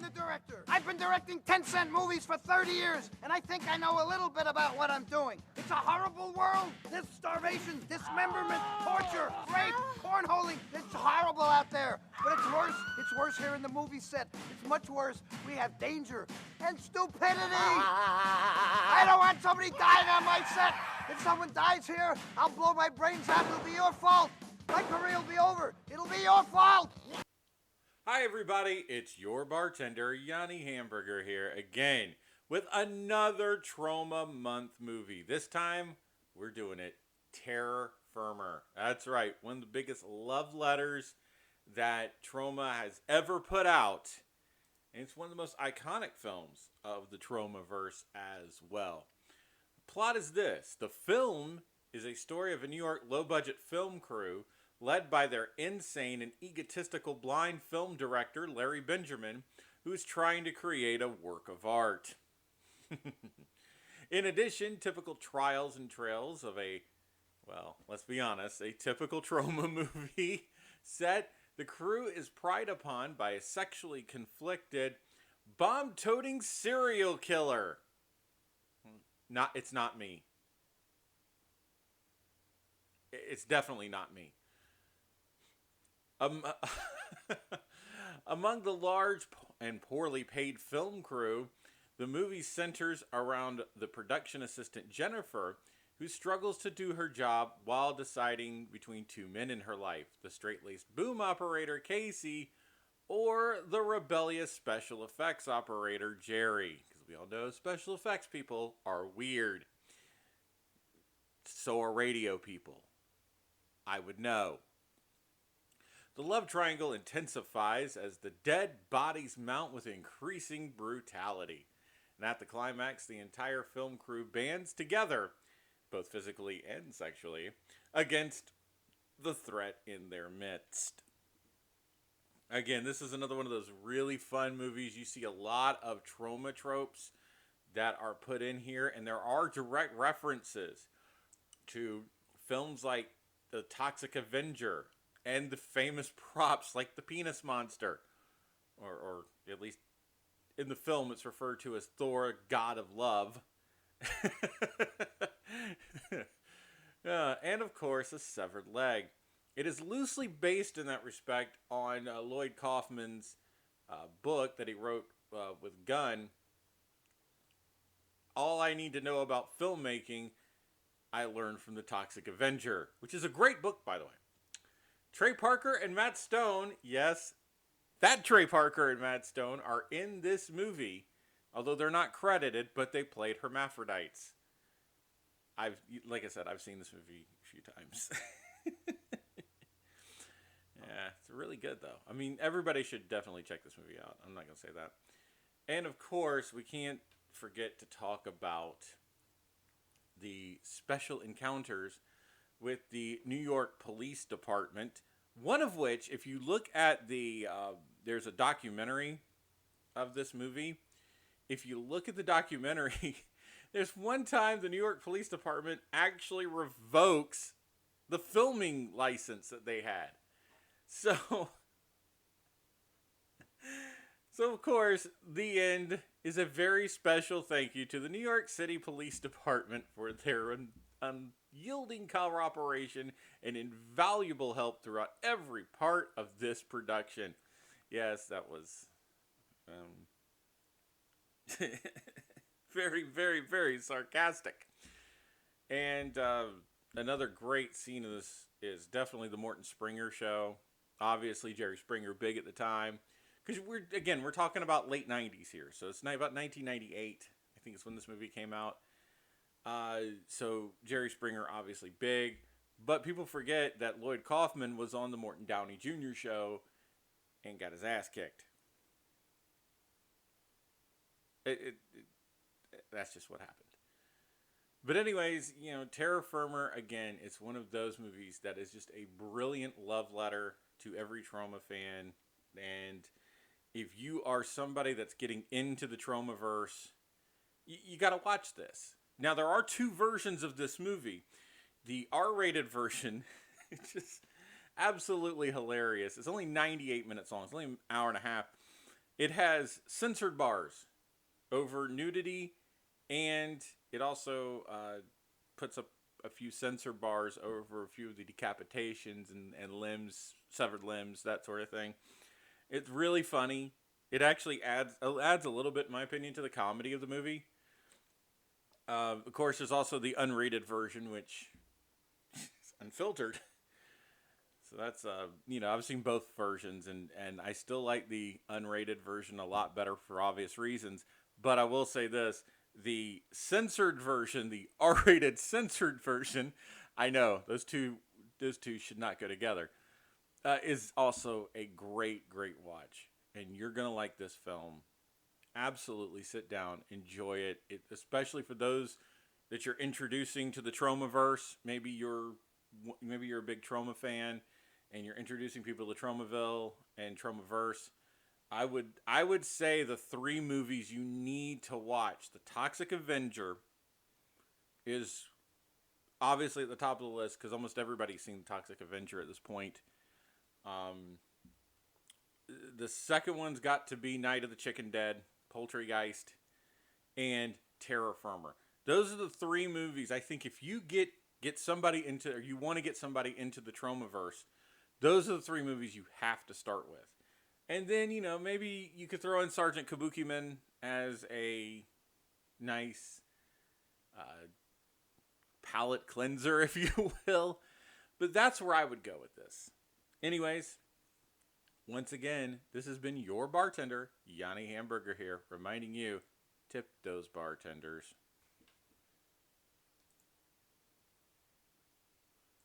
the director. I've been directing 10-cent movies for 30 years, and I think I know a little bit about what I'm doing. It's a horrible world. There's starvation, dismemberment, torture, rape, cornholing. It's horrible out there. But it's worse. It's worse here in the movie set. It's much worse. We have danger and stupidity. I don't want somebody dying on my set. If someone dies here, I'll blow my brains out. It'll be your fault. My career will be over. It'll be your fault. Hi everybody, it's your bartender, Yanni Hamburger here again with another Troma month movie. This time, we're doing it Terror Firmer. That's right, one of the biggest love letters that Troma has ever put out. And it's one of the most iconic films of the Tromaverse as well. The plot is this. The film is a story of a New York low-budget film crew led by their insane and egotistical blind film director, Larry Benjamin, who is trying to create a work of art. In addition, typical trials and trails of a, well, let's be honest, a typical Troma movie set, the crew is pried upon by a sexually conflicted, bomb-toting serial killer. It's not me. It's definitely not me. Among the large and poorly paid film crew, the movie centers around the production assistant Jennifer, who struggles to do her job while deciding between two men in her life, the straight-laced boom operator Casey or the rebellious special effects operator Jerry. Because we all know special effects people are weird. So are radio people. I would know. The love triangle intensifies as the dead bodies mount with increasing brutality. And at the climax, the entire film crew bands together, both physically and sexually, against the threat in their midst. Again, this is another one of those really fun movies. You see a lot of Troma tropes that are put in here, and there are direct references to films like The Toxic Avenger, and the famous props like the penis monster. Or at least in the film it's referred to as Thor, God of Love. And of course a severed leg. It is loosely based in that respect on Lloyd Kaufman's book that he wrote with Gunn. All I Need to Know About Filmmaking, I learned from The Toxic Avenger, which is a great book, by the way. Trey Parker and Matt Stone, yes, that Trey Parker and Matt Stone are in this movie, although they're not credited, but they played hermaphrodites. Like I said, I've seen this movie a few times. Yeah, it's really good though. I mean, everybody should definitely check this movie out. I'm not going to say that. And of course, we can't forget to talk about the special encounters with the New York Police Department, one of which, if you look at the, there's a documentary of this movie. If you look at the documentary, there's one time the New York Police Department actually revokes the filming license that they had. So of course, the end is a very special thank you to the New York City Police Department for their unyielding cooperation and invaluable help throughout every part of this production. Yes, that was very, very, very sarcastic. And another great scene of this is definitely the Morton Springer show. Obviously, Jerry Springer, big at the time. Because we're talking about late 90s here. So it's about 1998, I think is when this movie came out. So Jerry Springer, obviously big. But people forget that Lloyd Kaufman was on the Morton Downey Jr. show and got his ass kicked. That's just what happened. But anyways, Terror Firmer, again, it's one of those movies that is just a brilliant love letter to every Troma fan. And if you are somebody that's getting into the Tromaverse, you got to watch this. Now, there are two versions of this movie. The R-rated version, it's just absolutely hilarious. It's only 98 minutes long. It's only an hour and a half. It has censored bars over nudity, and it also puts up a few censor bars over a few of the decapitations and limbs, severed limbs, that sort of thing. It's really funny. It actually adds a little bit, in my opinion, to the comedy of the movie. Of course, there's also the unrated version, which is unfiltered. So that's I've seen both versions, and I still like the unrated version a lot better for obvious reasons. But I will say this: the censored version, the R-rated censored version, I know those two should not go together. Is also a great watch, and you're gonna like this film. Absolutely, sit down, enjoy it. Especially for those that you're introducing to the Tromaverse. Maybe you're a big Troma fan, and you're introducing people to Tromaville and Tromaverse. I would say the three movies you need to watch. The Toxic Avenger is obviously at the top of the list because almost everybody's seen the Toxic Avenger at this point. Um, the second one's got to be Night of the Chicken Dead, Poultrygeist, and Terra Firma. Those are the three movies I think if you get somebody into, or you want to get somebody into the Tromaverse, those are the three movies you have to start with. And then, maybe you could throw in Sergeant Kabukiman as a nice palate cleanser, if you will. But that's where I would go with this. Anyways, once again, this has been your bartender, Yanni Hamburger here, reminding you, tip those bartenders.